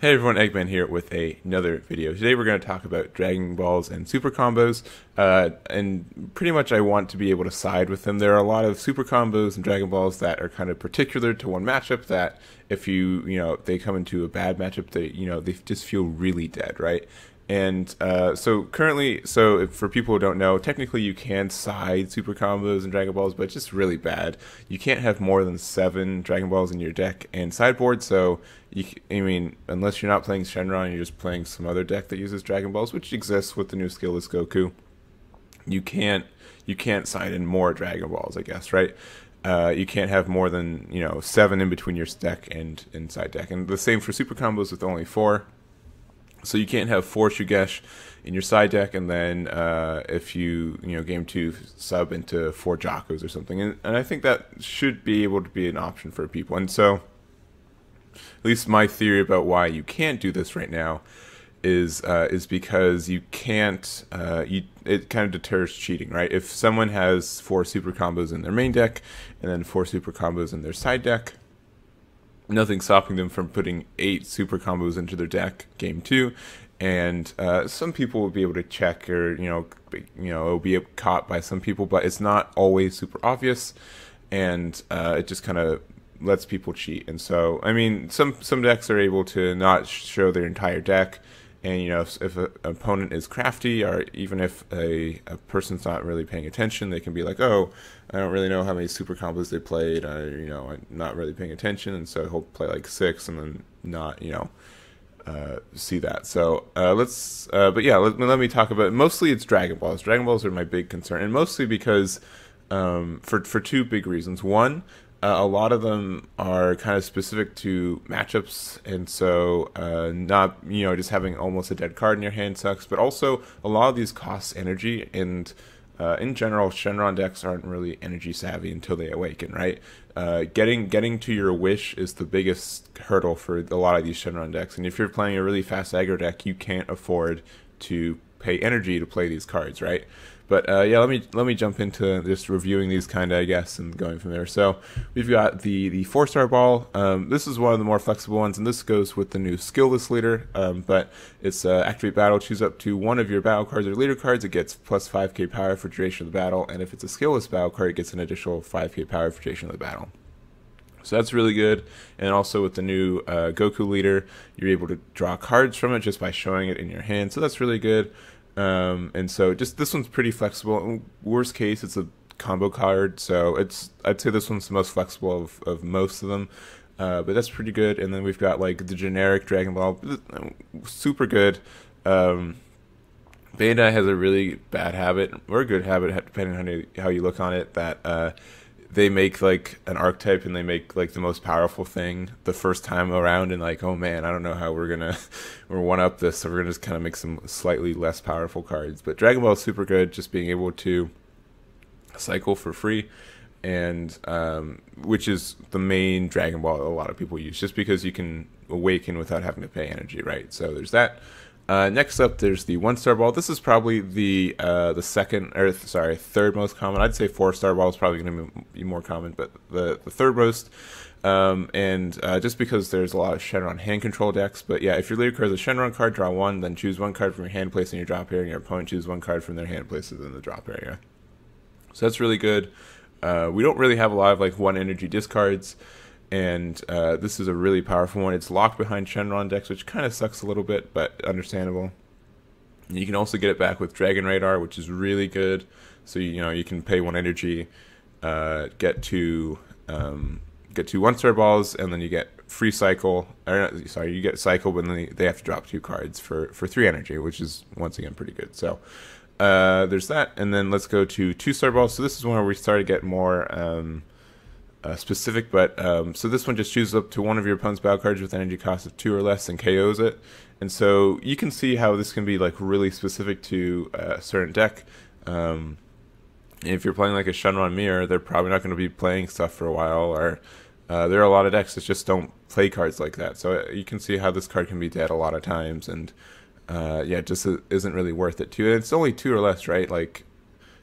Hey everyone, Egman here with another video. Today we're going to talk about Dragon Balls and super combos, and pretty much I want to be able to side with them. There are a lot of super combos and Dragon Balls that are kind of particular to one matchup that if they come into a bad matchup, they just feel really dead, right? And so currently, for people who don't know, technically you can side super combos and Dragon Balls, but it's just really bad. You can't have more than 7 Dragon Balls in your deck and sideboard, so unless you're not playing Shenron and you're just playing some other deck that uses Dragon Balls, which exists with the new skillless Goku, you can't side in more Dragon Balls, I guess, right? You can't have more than 7 in between your deck and inside deck, and the same for super combos with only 4. So you can't have 4 Shugesh in your side deck, and then if game 2 sub into 4 Jocos or something, and I think that should be able to be an option for people. And so, at least my theory about why you can't do this right now is because you can't. It kind of deters cheating, right? If someone has 4 super combos in their main deck and then 4 super combos in their side deck, nothing stopping them from putting 8 super combos into their deck game 2, and some people will be able to check, or it'll be caught by some people, but it's not always super obvious, and it just kind of lets people cheat. And so some decks are able to not show their entire deck, and if an opponent is crafty, or even if a person's not really paying attention, they can be like, oh, I don't really know how many super combos they played, I'm not really paying attention, and so he'll play like 6 and then not see that. So let me talk about it. Mostly it's Dragon Balls. Dragon Balls are my big concern, and mostly because for 2 big reasons. One, a lot of them are kind of specific to matchups, and so not just having almost a dead card in your hand sucks, but also a lot of these cost energy, and in general Shenron decks aren't really energy savvy until they awaken, right? Getting to your wish is the biggest hurdle for a lot of these Shenron decks, and if you're playing a really fast aggro deck, you can't afford to pay energy to play these cards, right? But let me jump into just reviewing these I guess, and going from there. So we've got the 4-star ball. This is one of the more flexible ones, and this goes with the new skillless leader. But it's activate battle, choose up to 1 of your battle cards or leader cards. It gets plus 5k power for duration of the battle, and if it's a skillless battle card, it gets an additional 5k power for duration of the battle. So that's really good. And also with the new Goku leader, you're able to draw cards from it just by showing it in your hand. So that's really good. And so just this one's pretty flexible. Worst case, it's a combo card, so I'd say this one's the most flexible of most of them, but that's pretty good. And then we've got like the generic Dragon Ball, super good. Bandai has a really bad habit, or a good habit, depending on how you look on it, that they make like an archetype, and they make like the most powerful thing the first time around, and like, oh man, I don't know how we're one up this, so we're gonna just kind of make some slightly less powerful cards. But Dragon Ball is super good, just being able to cycle for free, and which is the main Dragon Ball a lot of people use, just because you can awaken without having to pay energy, right? So there's that. Next up, there's the 1-star ball. This is probably the third most common. I'd say 4-star ball is probably going to be more common, but the third most. Just because there's a lot of Shenron hand control decks. But yeah, if your leader card is a Shenron card, draw 1, then choose 1 card from your hand, place in your drop area, and your opponent choose 1 card from their hand, places in the drop area. So that's really good. We don't really have a lot of like 1 energy discards. And this is a really powerful one. It's locked behind Shenron decks, which kind of sucks a little bit, but understandable. And you can also get it back with Dragon Radar, which is really good. So you can pay 1 energy, get 2 1-star balls, and then you get free cycle. You get cycle, but then they have to drop 2 cards for 3 energy, which is once again pretty good. So there's that, and then let's go to 2-star balls. So this is one where we started to get more specific, but so this one just chooses up to 1 of your opponent's battle cards with energy cost of 2 or less and KOs it. And so you can see how this can be like really specific to a certain deck. If you're playing like a Shenron Mirror, they're probably not going to be playing stuff for a while, or there are a lot of decks that just don't play cards like that. So you can see how this card can be dead a lot of times, and it just isn't really worth it too. And it's only 2 or less, right? Like,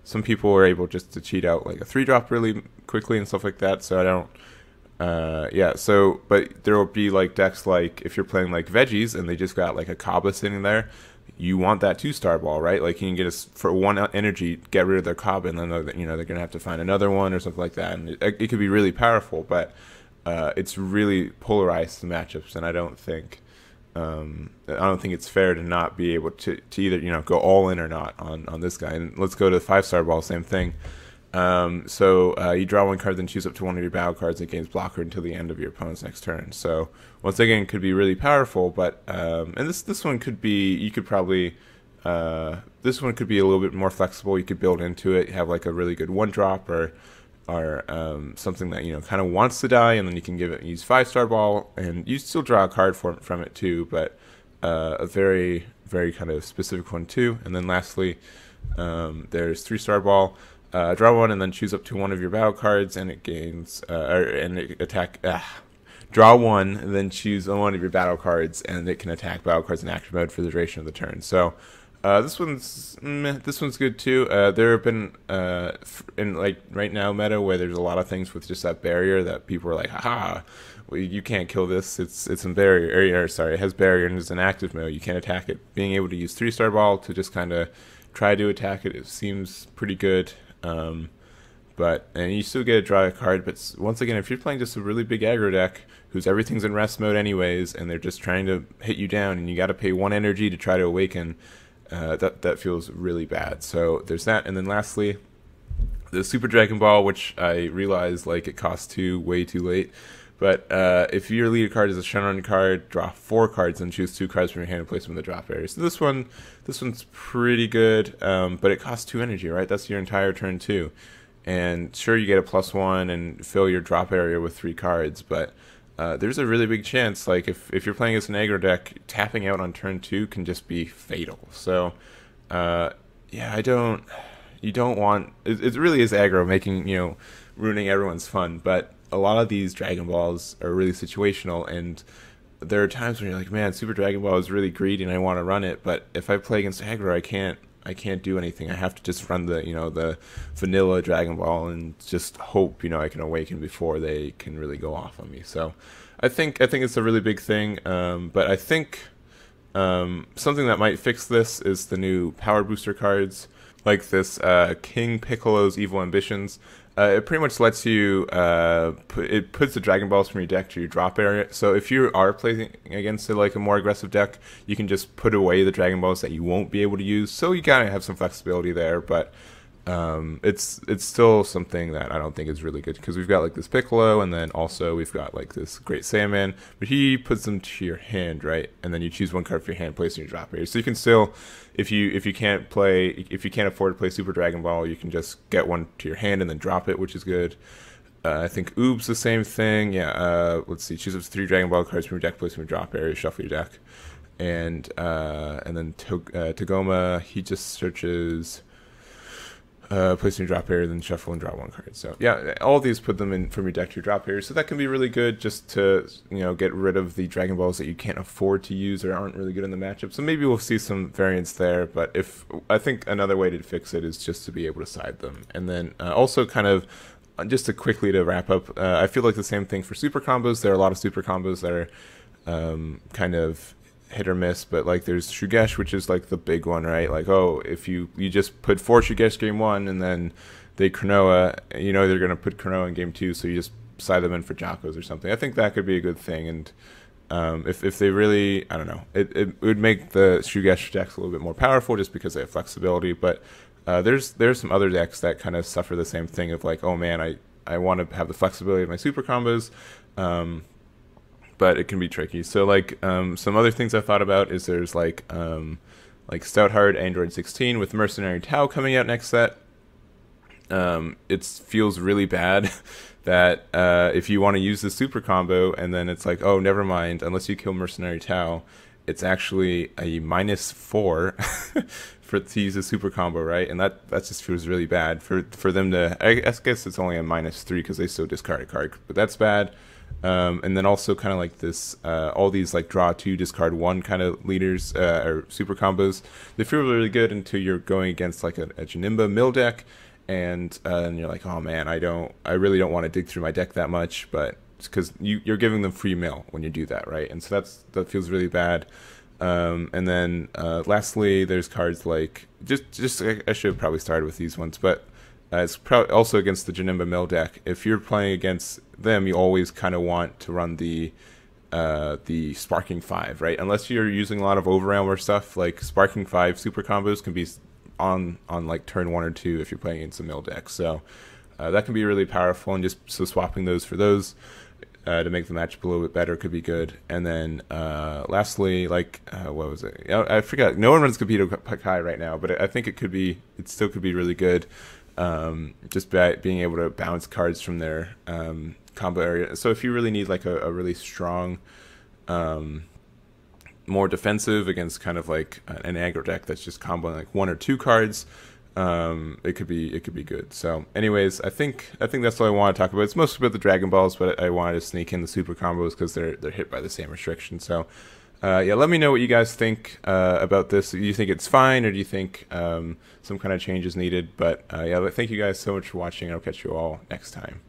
some people are able just to cheat out like a 3-drop really quickly and stuff like that, so Yeah, so, but there will be like decks like if you're playing like veggies and they just got like a Kaba sitting there, you want that 2-star ball, right? Like you can get us for 1 energy, get rid of their Kaba, and then they're gonna have to find another one or something like that, and it could be really powerful, but it's really polarized the matchups, and I don't think it's fair to not be able to either go all in or not on this guy. And let's go to the 5-star ball, same thing. So you draw 1 card, then choose up to 1 of your battle cards that gains blocker until the end of your opponent's next turn. So once again, could be really powerful, but and this one could be, you could probably this one could be a little bit more flexible. You could build into it, have like a really good 1-drop or something that kind of wants to die, and then you can use 5-star ball, and you still draw a card from it too, but a very very kind of specific one too. And then lastly, there's 3-star ball. Draw 1 and then choose up to 1 of your battle cards, and it gains draw 1 and then choose 1 of your battle cards, and it can attack battle cards in active mode for the duration of the turn. So this one's good too. There have been in like right now meta where there's a lot of things with just that barrier that people are like, haha, well, you can't kill this. It's in barrier, or sorry, it has barrier and is in active mode. You can't attack it. Being able to use 3-star ball to just kind of try to attack it seems pretty good. And you still get to draw a card, but once again, if you're playing just a really big aggro deck whose everything's in rest mode anyways, and they're just trying to hit you down, and you got to pay 1 energy to try to awaken, that feels really bad. So there's that. And then lastly, the Super Dragon Ball, which I realized like it costs 2 way too late. But if your leader card is a Shenron card, draw 4 cards and choose 2 cards from your hand and place them in the drop area. So this one's pretty good, but it costs 2 energy, right? That's your entire turn too. And sure, you get a +1 and fill your drop area with 3 cards, but there's a really big chance, like if you're playing as an aggro deck, tapping out on turn 2 can just be fatal. So yeah, you don't want, it really is aggro, making, ruining everyone's fun, but a lot of these Dragon Balls are really situational, and there are times when you're like, man, Super Dragon Ball is really greedy and I want to run it, but if I play against aggro, I can't do anything. I have to just run the vanilla Dragon Ball and just hope I can awaken before they can really go off on me. So I think it's a really big thing, but I think something that might fix this is the new power booster cards, like this King Piccolo's Evil Ambitions. It pretty much lets you it puts the Dragon Balls from your deck to your drop area. So if you are playing against like a more aggressive deck, you can just put away the Dragon Balls that you won't be able to use. So you gotta have some flexibility there, but it's still something that I don't think is really good, because we've got like this Piccolo, and then also we've got like this Great Saiyaman, but he puts them to your hand, right? And then you choose 1 card for your hand, place in your drop area. So you can still, if you can't afford to play Super Dragon Ball, you can just get 1 to your hand and then drop it, which is good. I think Oob's the same thing. Yeah. Let's see. Choose up to 3 Dragon Ball cards from your deck, place them in your drop area, shuffle your deck, and then Togoma, he just searches. Place in your drop area, then shuffle and draw 1 card. So yeah, all of these put them in from your deck to your drop area. So that can be really good, just to get rid of the Dragon Balls that you can't afford to use or aren't really good in the matchup. So maybe we'll see some variance there. But I think another way to fix it is just to be able to side them. And then also kind of just to quickly to wrap up, I feel like the same thing for super combos. There are a lot of super combos that are kind of hit or miss, but like there's Shugesh, which is like the big one, right? Like, oh, if you just put 4 Shugesh game 1 and then they Cronoa, they're going to put Cronoa in game 2, so you just side them in for Jocos or something. I think that could be a good thing, and if they really, I don't know, it would make the Shugesh decks a little bit more powerful just because they have flexibility, but there's some other decks that kind of suffer the same thing of like, oh man, I want to have the flexibility of my super combos, but it can be tricky. So like some other things I thought about is there's like Stoutheart Android 16 with Mercenary Tau coming out next set. It feels really bad that if you want to use the super combo and then it's like, oh, never mind, unless you kill Mercenary Tau, it's actually a -4 to use a super combo, right? And that just feels really bad for them to. I guess it's only a -3 because they still discard a card, but that's bad. And then also kind of like this, all these like draw 2, discard 1 kind of leaders or super combos. They feel really good until you're going against like a Janemba mill deck, and you're like, oh man, I really don't want to dig through my deck that much, but because you're giving them free mail when you do that, right? And so that feels really bad. And then lastly, there's cards like I should have probably started with these ones, but it's probably also against the Janemba Mill deck. If you're playing against them, you always kind of want to run the Sparking 5, right? Unless you're using a lot of Overwhelm or stuff, like Sparking 5 super combos can be on like turn 1 or 2 if you're playing against a mill deck. So that can be really powerful, and just so swapping those for those to make the matchup a little bit better could be good. And then lastly, like what was it? I forgot. No one runs Capito Pakai right now, but I think it still could be really good. Just by being able to bounce cards from their combo area. So if you really need like a really strong, more defensive against kind of like an aggro deck that's just comboing like 1 or 2 cards, it could be good. So anyways, I think that's all I want to talk about. It's mostly about the Dragon Balls, but I wanted to sneak in the super combos because they're hit by the same restriction. So yeah, let me know what you guys think about this. Do you think it's fine, or do you think some kind of change is needed? But yeah, thank you guys so much for watching. I'll catch you all next time.